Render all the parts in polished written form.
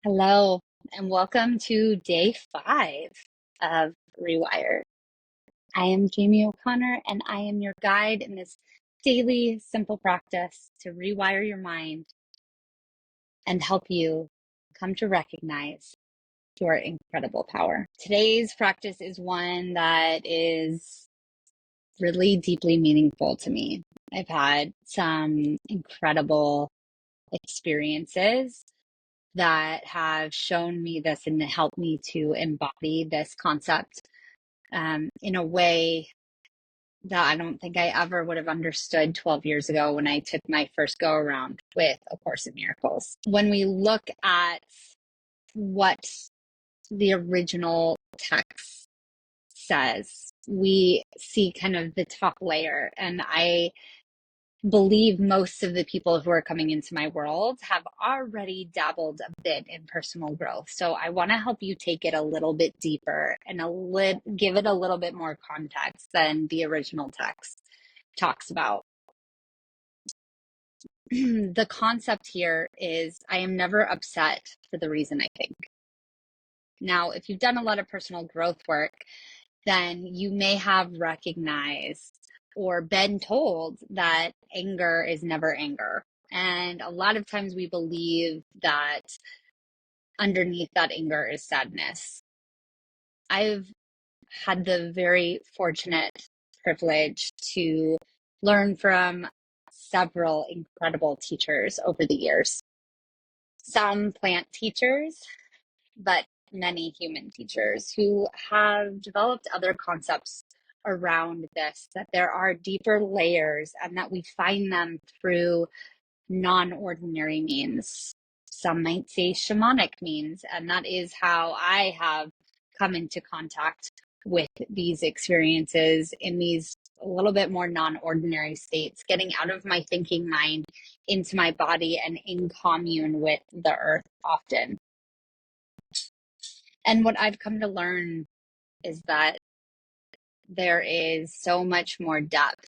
Hello, and welcome to day 5 of ReWired. I am Jamie O'Connor, and I am your guide in this daily simple practice to rewire your mind and help you come to recognize your incredible power. Today's practice is one that is really deeply meaningful to me. I've had some incredible experiences that have shown me this and helped me to embody this concept in a way that I don't think I ever would have understood 12 years ago when I took my first go around with A Course in Miracles. When we look at what the original text says, we see kind of the top layer. And I believe most of the people who are coming into my world have already dabbled a bit in personal growth. So I want to help you take it a little bit deeper and give it a little bit more context than the original text talks about. The concept here is I am never upset for the reason I think. Now, if you've done a lot of personal growth work, then you may have recognized or been told that anger is never anger. And a lot of times we believe that underneath that anger is sadness. I've had the very fortunate privilege to learn from several incredible teachers over the years. Some plant teachers, but many human teachers who have developed other concepts around this, that there are deeper layers and that we find them through non-ordinary means. Some might say shamanic means, and that is how I have come into contact with these experiences in these a little bit more non-ordinary states, getting out of my thinking mind into my body and in commune with the earth often. And what I've come to learn is that there is so much more depth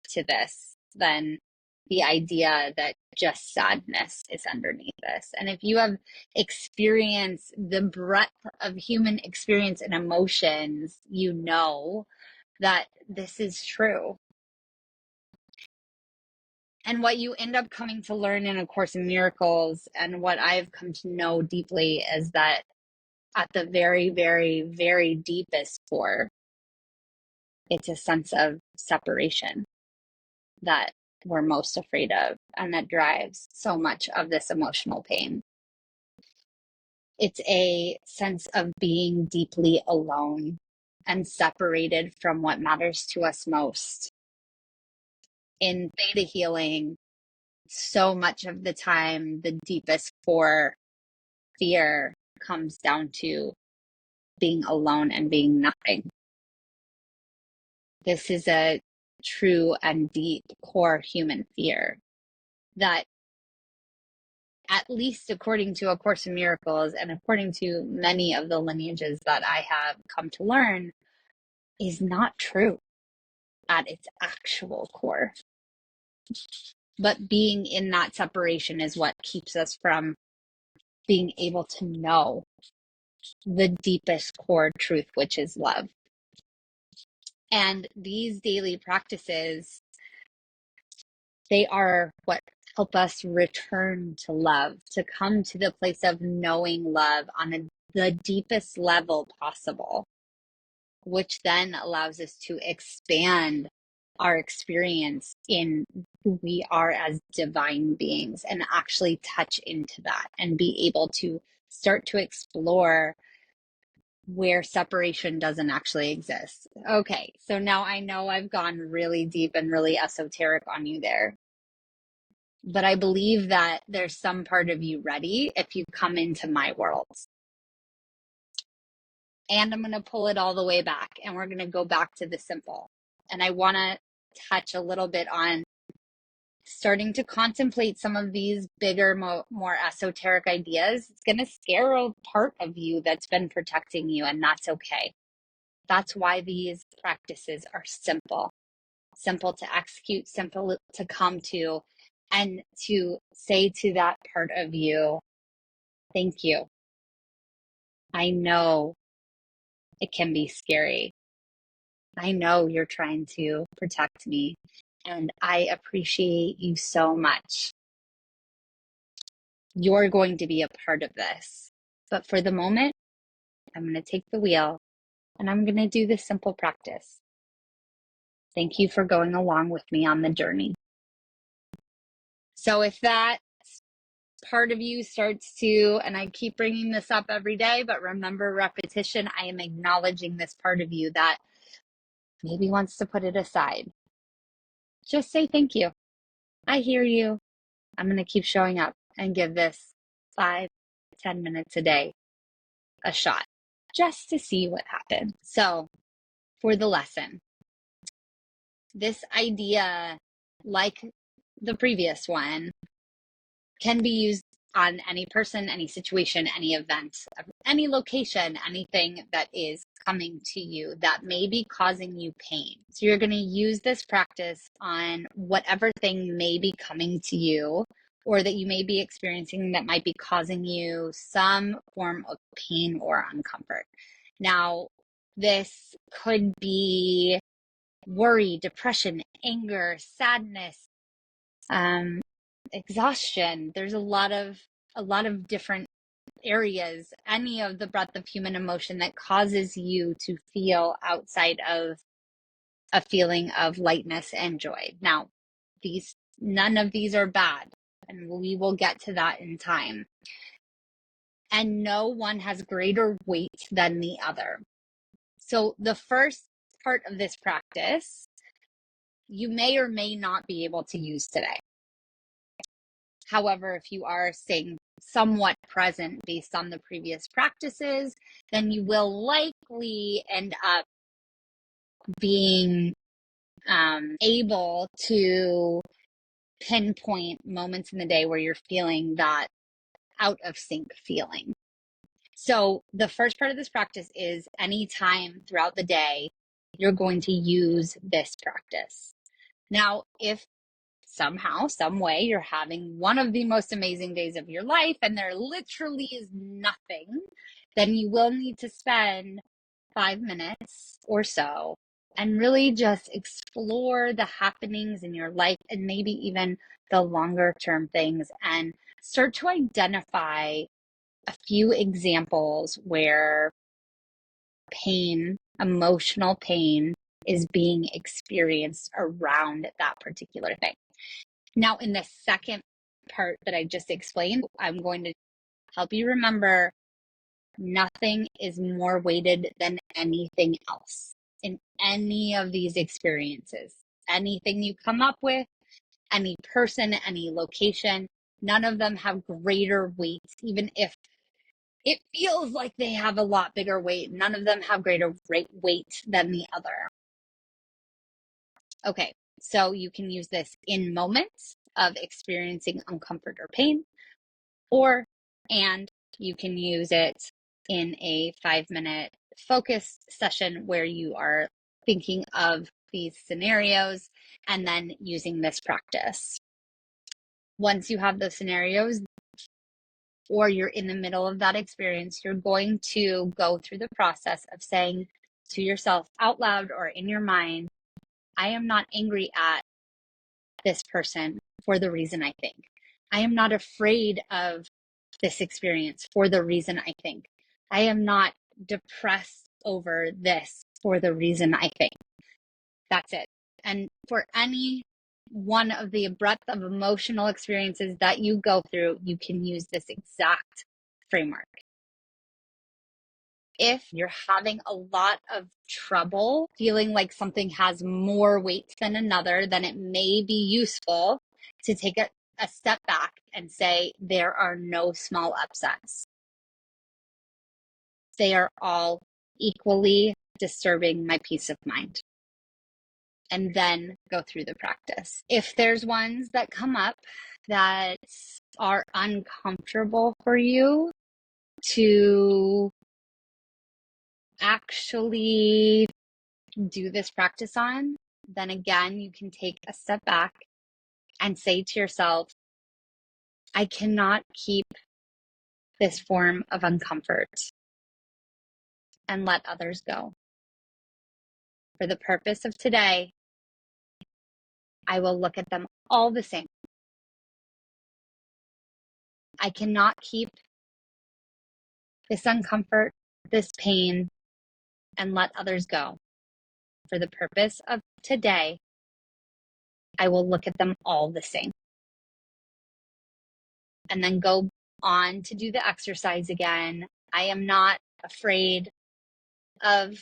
to this than the idea that just sadness is underneath this. And if you have experienced the breadth of human experience and emotions, you know that this is true. And what you end up coming to learn in A Course in Miracles, and what I've come to know deeply, is that at the very, very, very deepest core, it's a sense of separation that we're most afraid of, and that drives so much of this emotional pain. It's a sense of being deeply alone and separated from what matters to us most. In theta healing, so much of the time, the deepest core fear comes down to being alone and being nothing. This is a true and deep core human fear that, at least according to A Course in Miracles and according to many of the lineages that I have come to learn, is not true at its actual core. But being in that separation is what keeps us from being able to know the deepest core truth, which is love. And these daily practices, they are what help us return to love, to come to the place of knowing love on the deepest level possible, which then allows us to expand our experience in who we are as divine beings and actually touch into that and be able to start to explore where separation doesn't actually exist. Okay, so now I know I've gone really deep and really esoteric on you there. But I believe that there's some part of you ready if you come into my world. And I'm going to pull it all the way back, and we're going to go back to the simple. And I want to touch a little bit on starting to contemplate some of these bigger, more esoteric ideas. It's going to scare a part of you that's been protecting you, and that's okay. That's why these practices are simple to execute, simple to come to, and to say to that part of you, Thank you. I know it can be scary. I know you're trying to protect me, and I appreciate you so much. You're going to be a part of this. But for the moment, I'm going to take the wheel and I'm going to do this simple practice. Thank you for going along with me on the journey. So if that part of you starts to, and I keep bringing this up every day, but remember repetition, I am acknowledging this part of you that maybe wants to put it aside. Just say thank you. I hear you. I'm going to keep showing up and give this 5-10 minutes a day a shot just to see what happens. So for the lesson, this idea, like the previous one, can be used on any person, any situation, any event, any location, anything that is coming to you that may be causing you pain. So you're going to use this practice on whatever thing may be coming to you or that you may be experiencing that might be causing you some form of pain or uncomfort. Now, this could be worry, depression, anger, sadness, exhaustion. There's a lot of different areas, any of the breadth of human emotion that causes you to feel outside of a feeling of lightness and joy. Now, none of these are bad, and we will get to that in time. And no one has greater weight than the other. So the first part of this practice, you may or may not be able to use today. However, if you are staying somewhat present based on the previous practices, then you will likely end up being able to pinpoint moments in the day where you're feeling that out of sync feeling. So the first part of this practice is anytime throughout the day, you're going to use this practice. Now, if somehow, some way, you're having one of the most amazing days of your life and there literally is nothing, then you will need to spend 5 minutes or so and really just explore the happenings in your life and maybe even the longer term things and start to identify a few examples where pain, emotional pain, is being experienced around that particular thing. Now, in the second part that I just explained, I'm going to help you remember nothing is more weighted than anything else in any of these experiences. Anything you come up with, any person, any location, none of them have greater weight, even if it feels like they have a lot bigger weight. None of them have greater weight than the other. Okay, so you can use this in moments of experiencing uncomfort or pain, and you can use it in a 5-minute focus session where you are thinking of these scenarios and then using this practice. Once you have those scenarios, or you're in the middle of that experience, you're going to go through the process of saying to yourself out loud or in your mind, I am not angry at this person for the reason I think. I am not afraid of this experience for the reason I think. I am not depressed over this for the reason I think. That's it. And for any one of the breadth of emotional experiences that you go through, you can use this exact framework. If you're having a lot of trouble feeling like something has more weight than another, then it may be useful to take a step back and say, there are no small upsets. They are all equally disturbing my peace of mind. And then go through the practice. If there's ones that come up that are uncomfortable for you to actually do this practice on, then again, you can take a step back and say to yourself, I cannot keep this form of uncomfort and let others go. For the purpose of today, I will look at them all the same. I cannot keep this uncomfort, this pain, and let others go. For the purpose of today, I will look at them all the same. And then go on to do the exercise again. I am not afraid of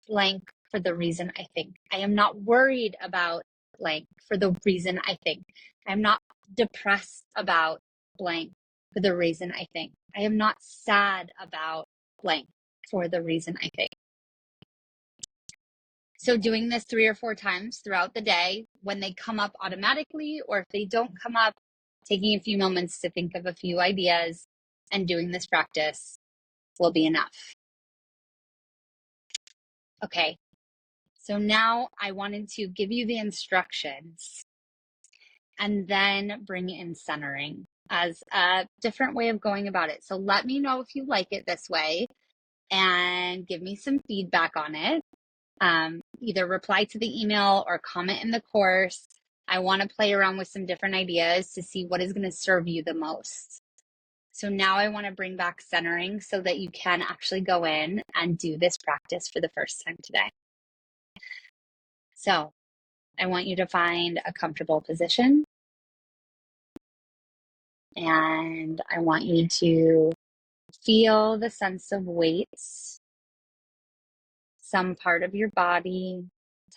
blank for the reason I think. I am not worried about blank for the reason I think. I'm not depressed about blank for the reason I think. I am not sad about blank for the reason I think. So doing this 3 or 4 times throughout the day, when they come up automatically, or if they don't come up, taking a few moments to think of a few ideas and doing this practice will be enough. Okay, so now I wanted to give you the instructions and then bring in centering as a different way of going about it. So let me know if you like it this way and give me some feedback on it. Either reply to the email or comment in the course. I want to play around with some different ideas to see what is going to serve you the most. So now I want to bring back centering so that you can actually go in and do this practice for the first time today. So I want you to find a comfortable position. And I want you to feel the sense of weight, some part of your body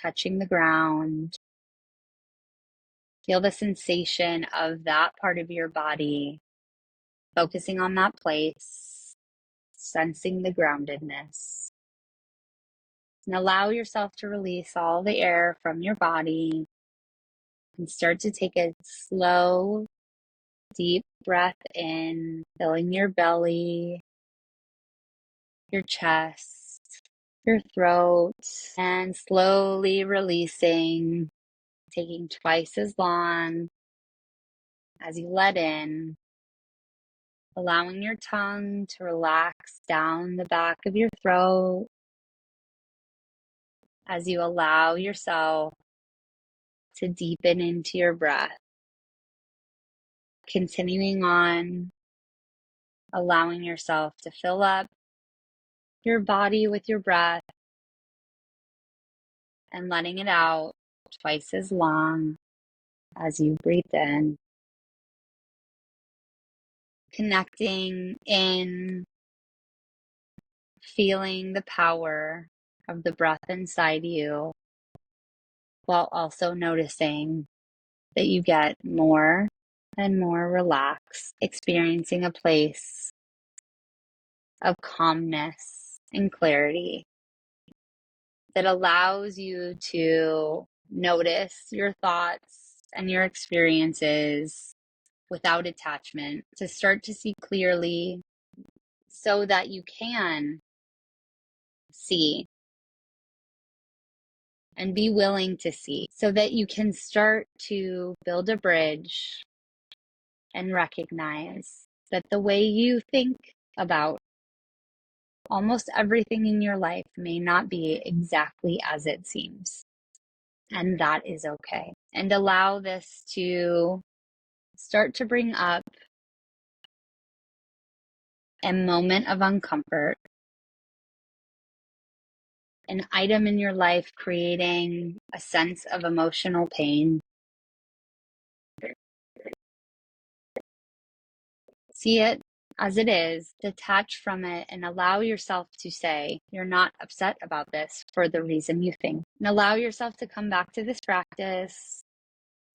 touching the ground. Feel the sensation of that part of your body, focusing on that place, sensing the groundedness. And allow yourself to release all the air from your body and start to take a slow, deep breath in, filling your belly, your chest, your throat, and slowly releasing, taking twice as long as you let in, allowing your tongue to relax down the back of your throat as you allow yourself to deepen into your breath. Continuing on, allowing yourself to fill up your body with your breath and letting it out twice as long as you breathe in. Connecting in, feeling the power of the breath inside you, while also noticing that you get more and more relaxed, experiencing a place of calmness and clarity that allows you to notice your thoughts and your experiences without attachment, to start to see clearly so that you can see and be willing to see, so that you can start to build a bridge and recognize that the way you think about almost everything in your life may not be exactly as it seems. And that is okay. And allow this to start to bring up a moment of uncomfort, an item in your life creating a sense of emotional pain. See it as it is, detach from it, and allow yourself to say, you're not upset about this for the reason you think. And allow yourself to come back to this practice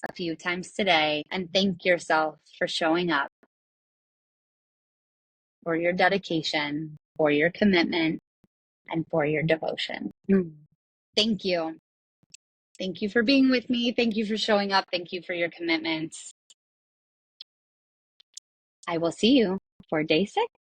a few times today and thank yourself for showing up, for your dedication, for your commitment, and for your devotion. Thank you. Thank you for being with me. Thank you for showing up. Thank you for your commitment. I will see you for day 6.